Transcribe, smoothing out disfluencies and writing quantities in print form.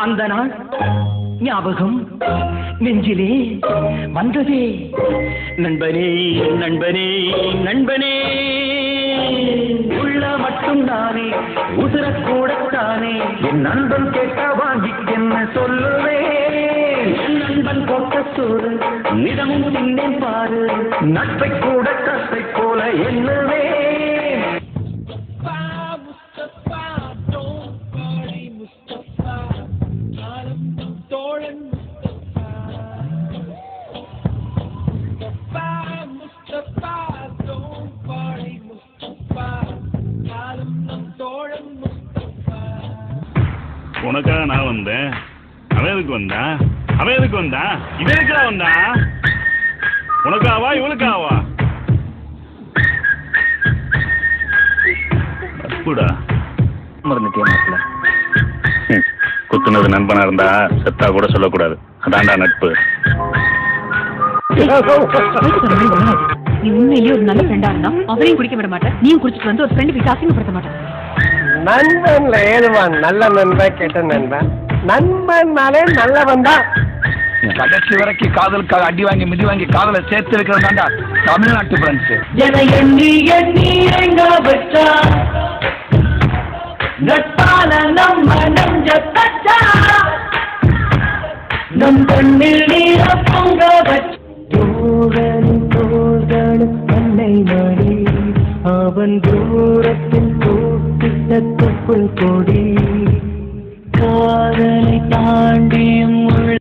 அந்த நாள் ஞாபகம் நெஞ்சிலே வந்ததே. நண்பனே நண்பனே நண்பனே, உள்ள மட்டும் தானே உதிரக்கூடத்தானே, என் நண்பன் கேட்ட வாங்கி என்ன சொல்லுவேன். என் நண்பன் போட்ட சோறு நிதமும் தின்னேன் பாரு, நட்பை கூட கசை போல என்னவே. உனக்காக நான் வந்தேன். அவன் எதுக்கு வந்தா? அவன் எதுக்கு வந்தா? இவன் எதுக்குடா வந்தா? உனக்காவா இவனுக்காவா? நட்புடா மறந்துட்டேன். குத்துனது நண்பனா இருந்தா செத்தா கூட சொல்லக்கூடாது. அதான்டா நட்பு. நீ உண்மையிலேயே ஒரு நல்ல ஃப்ரெண்டா இருந்தா அவரையும் குடிக்க விட மாட்டேன், நீயும் குடிச்சிட்டு வந்து ஒரு ஃப்ரெண்டு வீட்டு அசிங்கப்படுத்த மாட்டேன். நண்பன்ல ஏதுவான் நல்ல நண்பன் கெட்ட நண்பன். நண்பன்னாலே நல்லவன் தான். கடைசி வரைக்கும் காதலுக்காக அடி வாங்கி மிதி வாங்கி காதலை சேர்த்து வைக்கிறதாண்டா தமிழ்நாட்டு ஃப்ரெண்ட்ஸ். நம் கண்ணில் நீர பொங்க அன்னை நாடி, அவன் தூரத்தில் கூப்பிட்ட தொப்புள் கொடி, காதலை தாண்டி